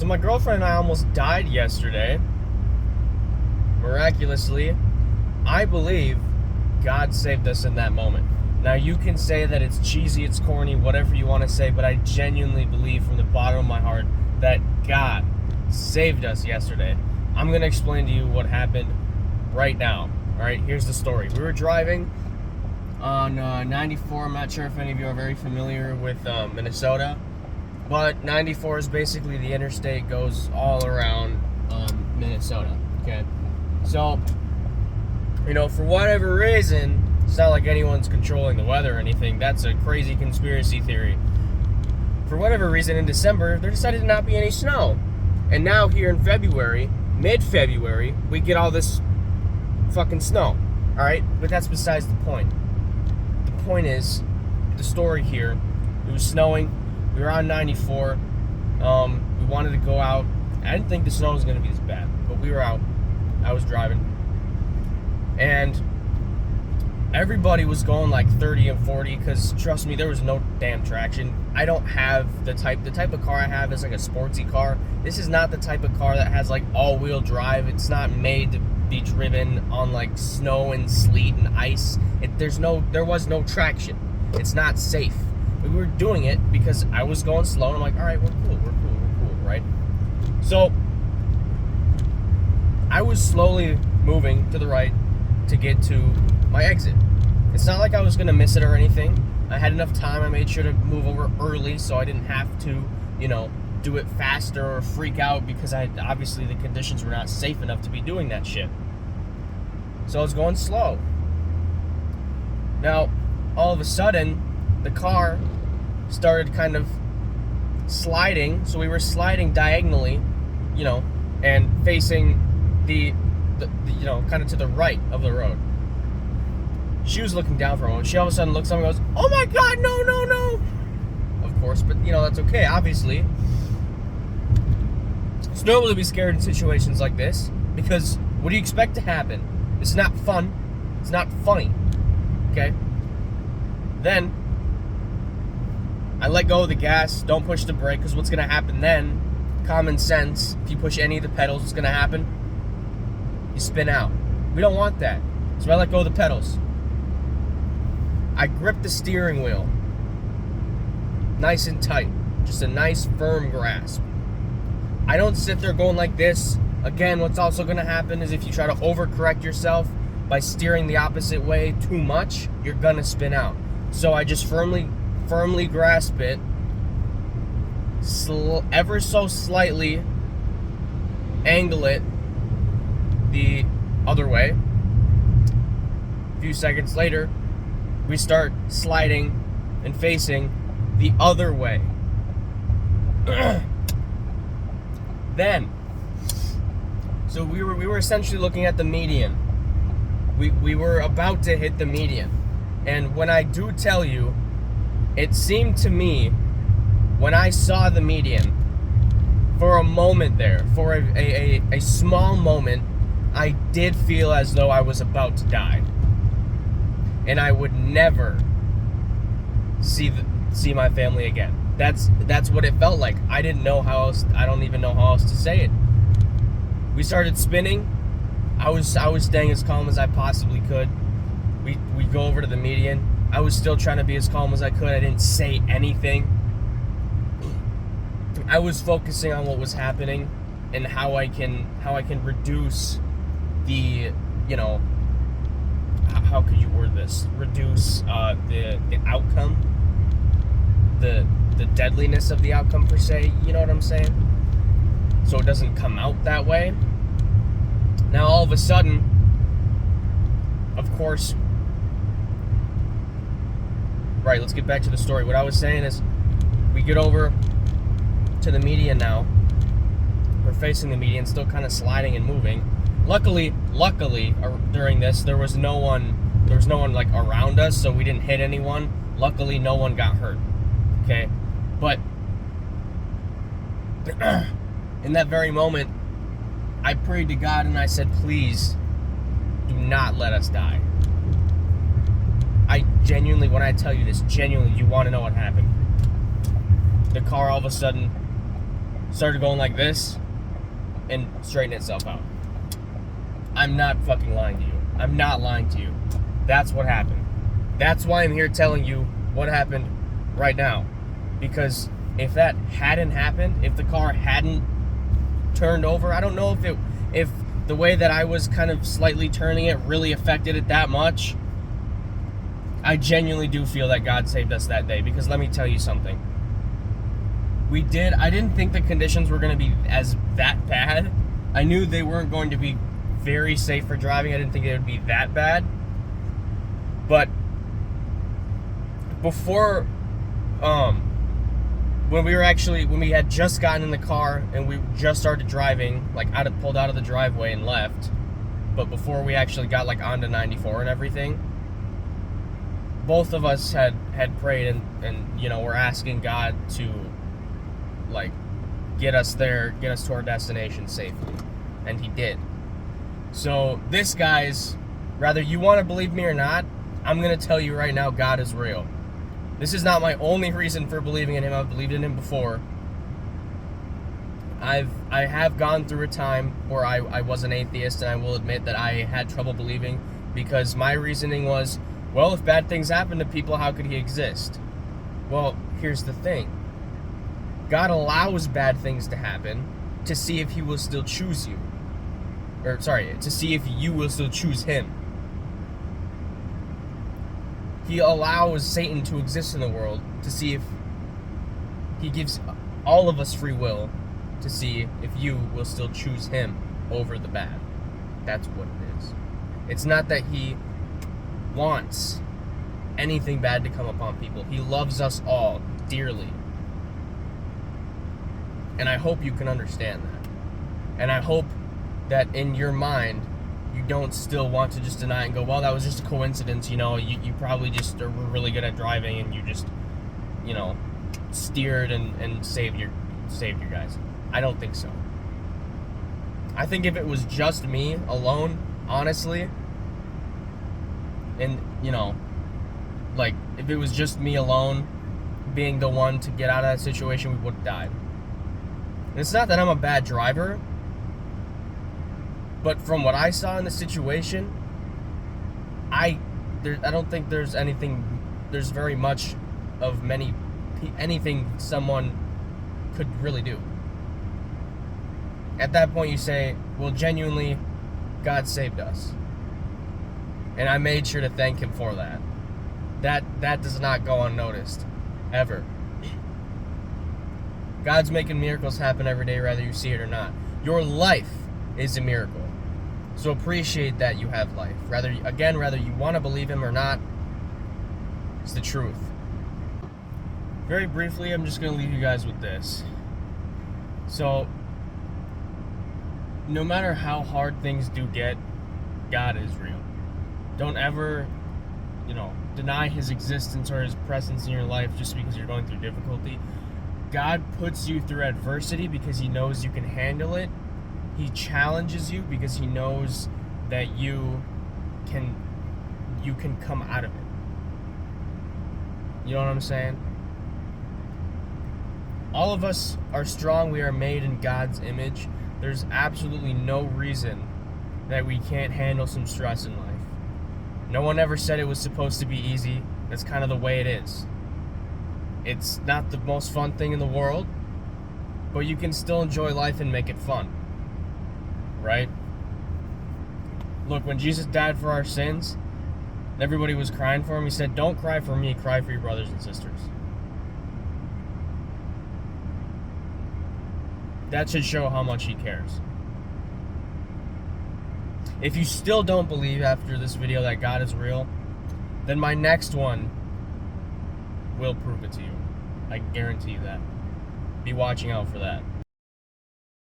So my girlfriend and I almost died yesterday. Miraculously, I believe God saved us in that moment. Now you can say that it's cheesy, it's corny, whatever you want to say, but I genuinely believe from the bottom of my heart that God saved us yesterday. I'm going to explain to you what happened right now. Alright, here's the story. We were driving on 94. I'm not sure if any of you are very familiar with Minnesota, but 94 is basically the interstate, goes all around Minnesota. Okay, so for whatever reason, it's not like anyone's controlling the weather or anything. That's a crazy conspiracy theory. For whatever reason, in December, there decided to not be any snow, and now here in February, mid-February, we get all this fucking snow. All right, but that's besides the point. The point is, the story here. It was snowing. We were on 94. We wanted to go out. I didn't think the snow was going to be this bad, but we were out. I was driving, and everybody was going like 30 and 40 because, trust me, there was no damn traction. I don't have the type of car I have is like a sportsy car. This is not the type of car that has like all-wheel drive. It's not made to be driven on like snow and sleet and ice. There was no traction. It's not safe. We were doing it because I was going slow, and I'm like, all right, we're cool, right? So I was slowly moving to the right to get to my exit. It's not like I was gonna miss it or anything. I had enough time. I made sure to move over early so I didn't have to, do it faster or freak out because obviously the conditions were not safe enough to be doing that shit. So I was going slow. Now, all of a sudden, the car started kind of sliding. So we were sliding diagonally, and facing the kind of to the right of the road. She was looking down for a moment. She all of a sudden looks up and goes, "Oh my God, no." Of course, but that's okay, obviously. It's normal to be scared in situations like this because what do you expect to happen? It's not fun. It's not funny. Okay? Then I let go of the gas, don't push the brake, because what's going to happen then, common sense, if you push any of the pedals, what's going to happen? You spin out. We don't want that. So I let go of the pedals. I grip the steering wheel nice and tight. Just a nice firm grasp. I don't sit there going like this. Again, what's also going to happen is if you try to overcorrect yourself by steering the opposite way too much, you're going to spin out. So I just firmly grasp it, ever so slightly angle it the other way. A few seconds later, we start sliding and facing the other way. Then, so we were essentially looking at the median. We were about to hit the median, and when I do tell you, it seemed to me when I saw the median, for a moment there, for a small moment, I did feel as though I was about to die. And I would never see my family again. That's what it felt like. I don't even know how else to say it. We started spinning. I was staying as calm as I possibly could. We go over to the median. I was still trying to be as calm as I could. I didn't say anything. I was focusing on what was happening and how I can reduce the, how could you word this? Reduce the outcome, the deadliness of the outcome per se. You know what I'm saying? So it doesn't come out that way. Now all of a sudden, of course. Right, let's get back to the story. What I was saying is, we get over to the median now. We're facing the median, still kind of sliding and moving. Luckily, during this, there was no one like around us, so we didn't hit anyone. Luckily, no one got hurt. Okay, but in that very moment, I prayed to God and I said, please, do not let us die. I genuinely, when I tell you this, genuinely, you want to know what happened. The car all of a sudden started going like this and straightened itself out. I'm not fucking lying to you. I'm not lying to you. That's what happened. That's why I'm here telling you what happened right now. Because if that hadn't happened, if the car hadn't turned over, I don't know if the way that I was kind of slightly turning it really affected it that much. I genuinely do feel that God saved us that day, because let me tell you something. I didn't think the conditions were going to be that bad. I knew they weren't going to be very safe for driving. I didn't think it would be that bad. But before, when we had just gotten in the car and we just started driving, like pulled out of the driveway and left, but before we actually got like onto 94 and everything, both of us had prayed and you know, we're asking God to like get us there, get us to our destination safely, and He did. So this, guys, whether you want to believe me or not, I'm gonna tell you right now, God is real. This is not my only reason for believing in Him. I've believed in Him before. I have gone through a time where I was an atheist, and I will admit that I had trouble believing, because my reasoning was, well, if bad things happen to people, how could He exist? Well, here's the thing. God allows bad things to happen to see if He will still choose you. To see if you will still choose Him. He allows Satan to exist in the world to see if He gives all of us free will to see if you will still choose Him over the bad. That's what it is. It's not that He wants anything bad to come upon people. He loves us all dearly. And I hope you can understand that. And I hope that in your mind, you don't still want to just deny it and go, well, that was just a coincidence, you know, you probably just were really good at driving and you just, you know, steered and saved your guys. I don't think so. I think if it was just me alone, honestly, and, you know, like, if it was just me alone being the one to get out of that situation, we would have died. And it's not that I'm a bad driver, but from what I saw in the situation, I don't think there's very much of anything someone could really do. At that point you say, well, genuinely, God saved us. And I made sure to thank Him for that. That does not go unnoticed, ever. God's making miracles happen every day, whether you see it or not. Your life is a miracle. So appreciate that you have life. Whether you want to believe Him or not, it's the truth. Very briefly, I'm just going to leave you guys with this. So, no matter how hard things do get, God is real. Don't ever, deny His existence or His presence in your life just because you're going through difficulty. God puts you through adversity because He knows you can handle it. He challenges you because He knows that you can come out of it. You know what I'm saying? All of us are strong. We are made in God's image. There's absolutely no reason that we can't handle some stress in life. No one ever said it was supposed to be easy. That's kind of the way it is. It's not the most fun thing in the world, but you can still enjoy life and make it fun. Right? Look, when Jesus died for our sins, everybody was crying for Him. He said, don't cry for me, cry for your brothers and sisters. That should show how much He cares. If you still don't believe after this video that God is real, then my next one will prove it to you. I guarantee you that. Be watching out for that.